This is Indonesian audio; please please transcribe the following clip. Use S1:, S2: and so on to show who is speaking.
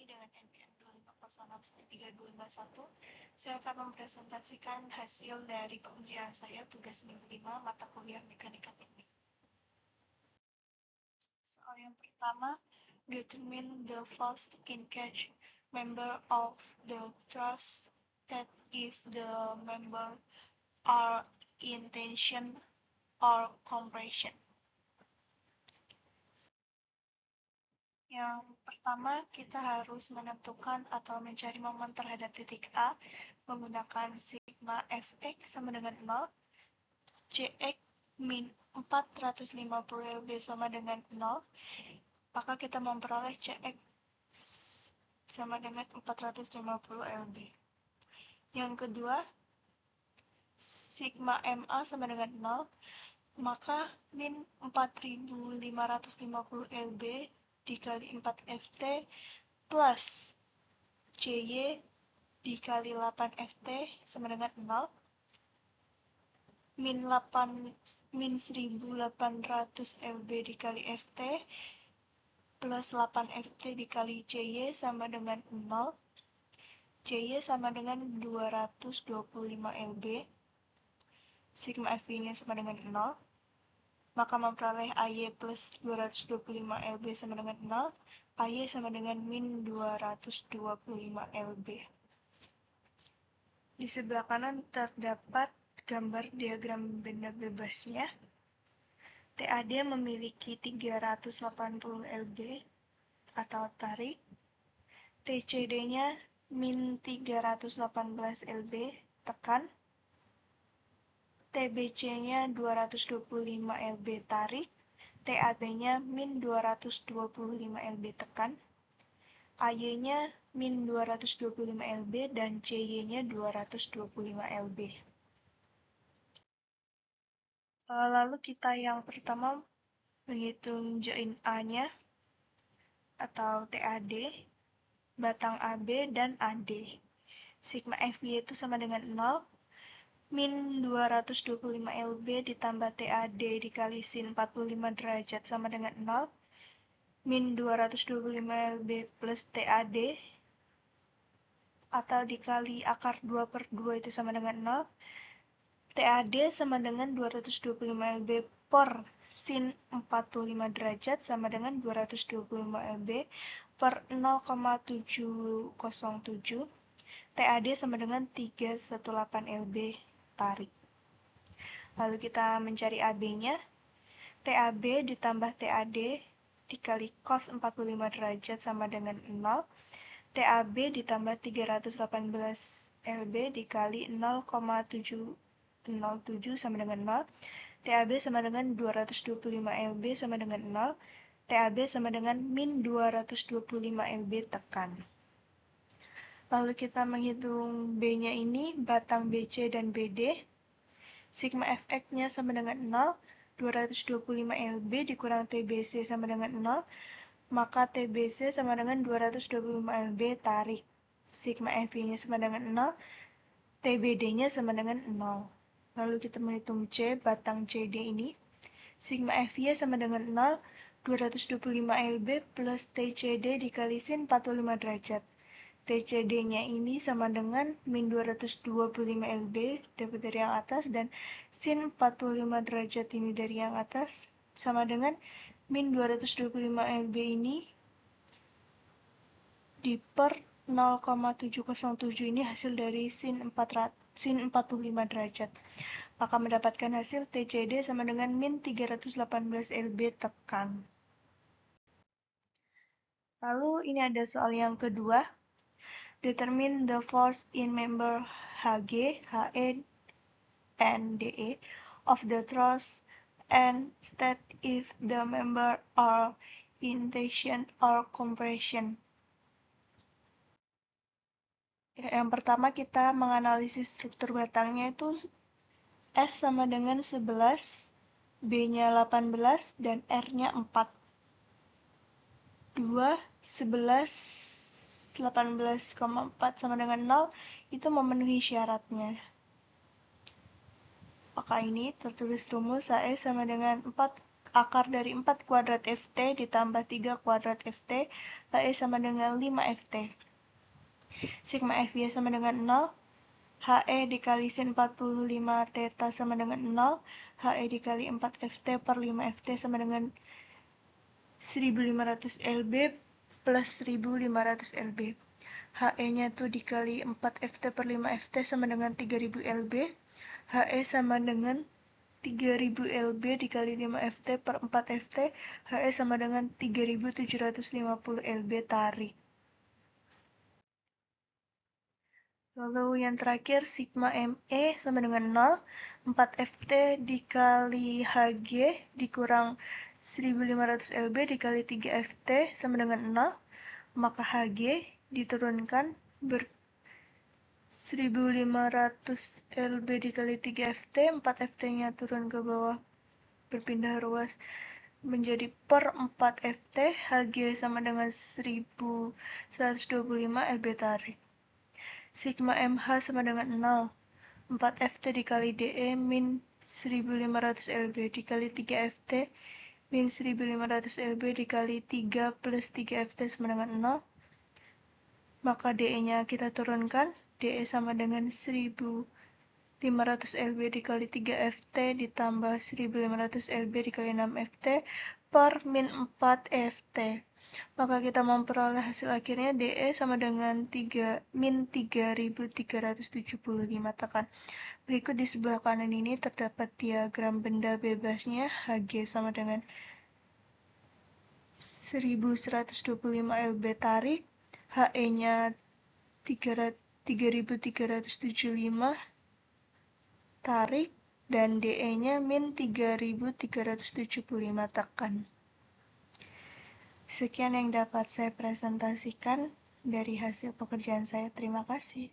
S1: dengan NPM 2506321. Saya akan mempresentasikan hasil dari pengujian saya tugas minggu 5 mata kuliah mekanika teknik. Soal yang pertama, determine the first engaged member of the trust that if the member are in tension or compression. Yang pertama, kita harus menentukan atau mencari momen terhadap titik A menggunakan sigma Fx sama dengan 0, Cx min 450 lb sama dengan 0, maka kita memperoleh Cx sama dengan 450 lb. Yang kedua, sigma Ma sama dengan 0, maka min 4550 lb dikali 4 Ft plus Cy dikali 8 Ft sama dengan 0, min 1800 lb dikali Ft plus 8 Ft dikali Cy sama dengan 0, Cy sama dengan 225 lb, sigma Fv-nya sama dengan 0, maka memperoleh AY plus 225 lb sama dengan 0, AY sama dengan min 225 lb. Di sebelah kanan terdapat gambar diagram benda bebasnya. TAD memiliki 380 lb atau tarik, TCD-nya min 318 lb tekan, TBC-nya 225 lb tarik, TAB-nya min 225 lb tekan, AY-nya min 225 lb, dan CY-nya 225 lb. Lalu kita yang pertama menghitung join A-nya atau TAD, batang AB, dan AD. Sigma FY itu sama dengan 0, min 225 lb ditambah TAD dikali sin 45 derajat sama dengan 0, min 225 lb plus TAD atau dikali akar 2 per 2 itu sama dengan 0, TAD sama dengan 225 lb per sin 45 derajat sama dengan 225 lb per 0,707, TAD sama dengan 318 lb tarik. Lalu kita mencari AB-nya. TAB ditambah TAD dikali cos 45 derajat sama dengan 0. TAB ditambah 318 lb dikali 0,707 sama dengan 0. TAB sama dengan 225 lb sama dengan 0. TAB sama dengan min 225 lb tekan. Lalu kita menghitung B-nya ini, batang BC dan BD. Sigma Fx-nya sama dengan 0, 225 lb dikurang TBC sama dengan 0, maka TBC sama dengan 225 lb tarik. Sigma Fv-nya sama dengan 0, TBD-nya sama dengan 0. Lalu kita menghitung C, batang CD ini. Sigma Fy sama dengan 0, 225 lb plus TCD dikali sin 45 derajat. TCD-nya ini sama dengan min 225 lb dapat dari yang atas, dan sin 45 derajat ini dari yang atas sama dengan min 225 lb ini di per 0,707 ini hasil dari sin 45 derajat. Maka mendapatkan hasil TCD sama dengan min 318 lb tekan. Lalu ini ada soal yang kedua. Determine the force in member HG, HE, and DE of the truss and state if the member are in tension or compression. Yang pertama kita menganalisis struktur batangnya itu S sama dengan 11, B-nya 18, dan R-nya 4. 2, 11, 18,4 sama dengan 0 itu memenuhi syaratnya. Maka ini tertulis rumus AE sama dengan 4 akar dari 4 kuadrat FT ditambah 3 kuadrat FT, HE sama dengan 5 FT. Sigma FY sama dengan 0, HE dikali sin 45 theta sama dengan 0, HE dikali 4 FT per 5 FT sama dengan 1500 LB plus 1500 LB. HE-nya tuh dikali 4 FT per 5 FT sama dengan 3000 LB. HE sama dengan 3000 LB dikali 5 FT per 4 FT. HE sama dengan 3750 LB tarik. Lalu yang terakhir, sigma ME sama dengan 0, 4 FT dikali HG dikurang 1500 LB dikali 3 FT sama dengan 0, maka HG diturunkan 1500 LB dikali 3 FT, 4 FT-nya turun ke bawah, berpindah ruas menjadi per 4 FT, HG sama dengan 1125 LB tarik. Sigma MH sama dengan 0, 4 FT dikali DE min 1500 LB dikali 3 FT min 1500 LB dikali 3 plus 3 FT sama dengan 0, maka DE-nya kita turunkan, DE sama dengan 1500 LB dikali 3 FT ditambah 1500 LB dikali 6 FT per min 4 FT. Maka kita memperoleh hasil akhirnya DE sama dengan min 3375 tekan. Berikut di sebelah kanan ini terdapat diagram benda bebasnya. HG sama dengan 1125 LB tarik, HE-nya 3375 tarik, dan DE-nya min 3375 tekan. Sekian yang dapat saya presentasikan dari hasil pekerjaan saya. Terima kasih.